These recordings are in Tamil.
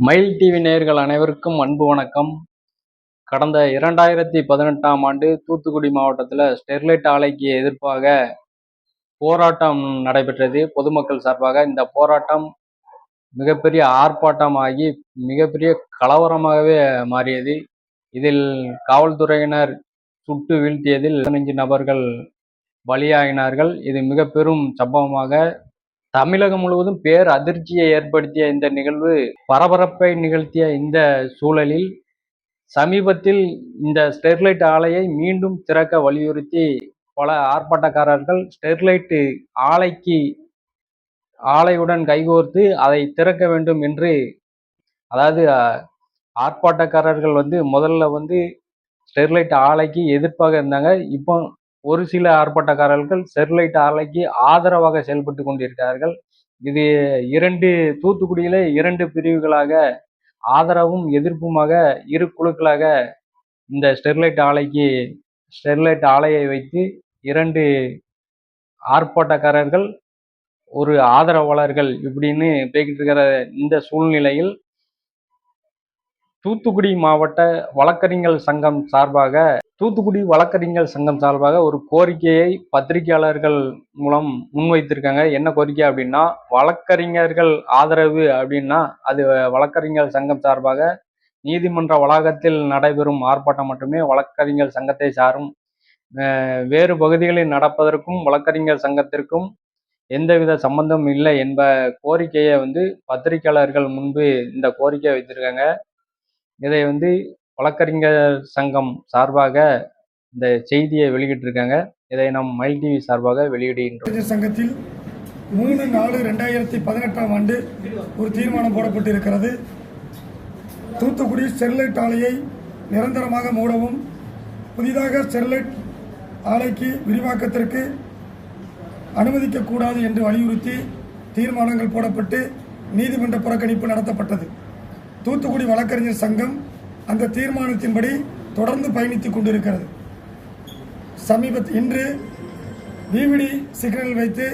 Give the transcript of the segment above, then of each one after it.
மயில் டிவி நேயர்கள் அனைவருக்கும் அன்பு வணக்கம். கடந்த 2018ஆம் ஆண்டு தூத்துக்குடி மாவட்டத்தில் ஸ்டெர்லைட் ஆலைக்கு எதிர்ப்பாக போராட்டம் நடைபெற்றது. பொதுமக்கள் சார்பாக இந்த போராட்டம் மிகப்பெரிய ஆர்ப்பாட்டமாகி மிகப்பெரிய கலவரமாகவே மாறியது. இதில் காவல்துறையினர் சுட்டு வீழ்த்தியதில் 15 நபர்கள் பலியாகினார்கள். இது மிக பெரும் சம்பவமாக தமிழகம் முழுவதும் பேர் அதிர்ச்சியை ஏற்படுத்திய இந்த நிகழ்வு பரபரப்பை நிகழ்த்திய இந்த சூழலில் சமீபத்தில் இந்த ஸ்டெர்லைட் ஆலையை மீண்டும் திறக்க வலியுறுத்தி பல ஆர்ப்பாட்டக்காரர்கள் ஸ்டெர்லைட் ஆலையுடன் கைகோர்த்து அதை திறக்க வேண்டும் என்று, அதாவது ஆர்ப்பாட்டக்காரர்கள் முதல்ல ஸ்டெர்லைட் ஆலைக்கு எதிர்ப்பாக இருந்தாங்க. இப்போ ஒரு சில ஆர்ப்பாட்டக்காரர்கள் ஸ்டெர்லைட் ஆலைக்கு ஆதரவாக செயல்பட்டு கொண்டிருக்கிறார்கள். இது தூத்துக்குடியில 2 பிரிவுகளாக ஆதரவும் எதிர்ப்புமாக இரு குழுக்களாக இந்த ஸ்டெர்லைட் ஆலையை வைத்து 2 ஆர்ப்பாட்டக்காரர்கள், ஒரு ஆதரவாளர்கள் இப்படின்னு பேசிட்டு இருக்கிற இந்த சூழ்நிலையில் தூத்துக்குடி வழக்கறிஞர் சங்கம் சார்பாக ஒரு கோரிக்கையை பத்திரிகையாளர்கள் மூலம் முன்வைத்திருக்காங்க. என்ன கோரிக்கை அப்படின்னா, வழக்கறிஞர்கள் ஆதரவு அப்படின்னா அது வழக்கறிஞர் சங்கம் சார்பாக நீதிமன்ற வளாகத்தில் நடைபெறும் ஆர்ப்பாட்டம் மட்டுமே வழக்கறிஞர் சங்கத்தை சாரும். வேறு பகுதிகளில் நடப்பதற்கும் வழக்கறிஞர் சங்கத்திற்கும் எந்தவித சம்பந்தம் இல்லை என்ப கோரிக்கையை பத்திரிகையாளர்கள் முன்பு இந்த கோரிக்கையை வைத்திருக்காங்க. இதை வழக்கறிஞர் சங்கம் சார்பாக இந்த செய்தியை வெளியிட்டிருக்காங்க. இதை நம் மயில் டிவி சார்பாக வெளியிடுகின்றோம். சங்கத்தில் 3/4/2018ஆம் ஆண்டு ஒரு தீர்மானம் போடப்பட்டிருக்கிறது. தூத்துக்குடி ஸ்டெர்லைட் ஆலையை நிரந்தரமாக மூடவும், புதிதாக ஸ்டெர்லைட் ஆலைக்கு விரிவாக்கத்திற்கு அனுமதிக்கக்கூடாது என்று வலியுறுத்தி தீர்மானங்கள் போடப்பட்டு நீதிமன்ற புறக்கணிப்பு நடத்தப்பட்டது. தூத்துக்குடி வழக்கறிஞர் சங்கம் அந்த தீர்மானத்தின்படி தொடர்ந்து பயணித்துக் கொண்டிருக்கிறது. இன்று விவிடி சிக்னல் வைத்து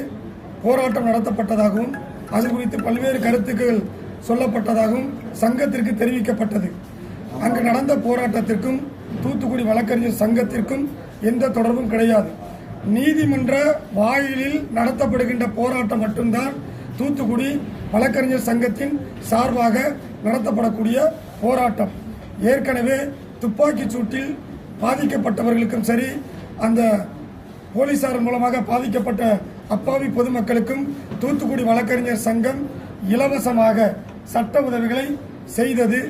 போராட்டம் நடத்தப்பட்டதாகவும் அது குறித்து பல்வேறு கருத்துக்கள் சொல்லப்பட்டதாகவும் சங்கத்திற்கு தெரிவிக்கப்பட்டது. அங்கு நடந்த போராட்டத்திற்கும் தூத்துக்குடி வழக்கறிஞர் சங்கத்திற்கும் எந்த தொடர்பும் கிடையாது. நீதிமன்ற வாயிலில் நடத்தப்படுகின்ற போராட்டம் மட்டும்தான் தூத்துக்குடி வழக்கறிஞர் சங்கத்தின் சார்பாக நடத்தப்படக்கூடிய போராட்டம். ஏற்கனவே துப்பாக்கி சூட்டில் பாதிக்கப்பட்டவர்களுக்கும் சரி, அந்த போலீசார் மூலமாக பாதிக்கப்பட்ட அப்பாவி பொதுமக்களுக்கும் தூத்துக்குடி வழக்கறிஞர் சங்கம் இலவசமாக சட்ட உதவிகளை செய்தது.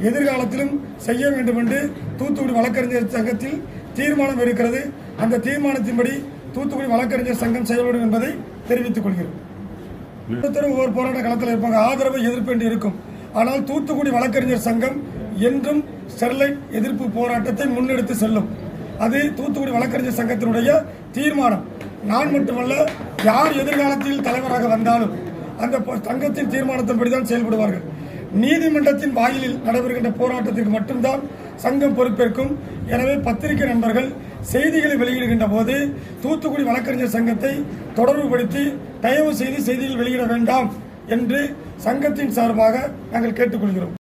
எதிர்காலத்திலும் செய்ய வேண்டும் என்று தூத்துக்குடி வழக்கறிஞர் சங்கத்தில் தீர்மானம் இருக்கிறது. அந்த தீர்மானத்தின்படி தூத்துக்குடி வழக்கறிஞர் சங்கம் செயல்படும் என்பதை தெரிவித்துக் கொள்கிறோம். ஒவ்வொரு போராட்ட களத்தில் இருப்பாங்க, ஆதரவு எதிர்ப்பு என்று இருக்கும். ஆனால் தூத்துக்குடி வழக்கறிஞர் சங்கம் என்றும் ஸ்டெர்லைட் எதிர்ப்பு போராட்டத்தை முன்னெடுத்து செல்லும். அது தூத்துக்குடி வழக்கறிஞர் சங்கத்தினுடைய தீர்மானம். நான் மட்டுமல்ல, யார் எதிர்காலத்தில் தலைவராக வந்தாலும் அந்த சங்கத்தின் தீர்மானத்தின்படிதான் செயல்படுவார்கள். நீதிமன்றத்தின் வாயிலில் நடைபெறுகின்ற போராட்டத்திற்கு மட்டும்தான் சங்கம் பொறுப்பேற்கும். எனவே பத்திரிகை நண்பர்கள் செய்திகளை வெளியிடுகின்ற போது தூத்துக்குடி வழக்கறிஞர் சங்கத்தை தொடர்புபடுத்தி தயவு செய்து செய்திகள் வெளியிட வேண்டாம் என்று சங்கத்தின் சார்பாக நாங்கள் கேட்டுக்கொள்கிறோம்.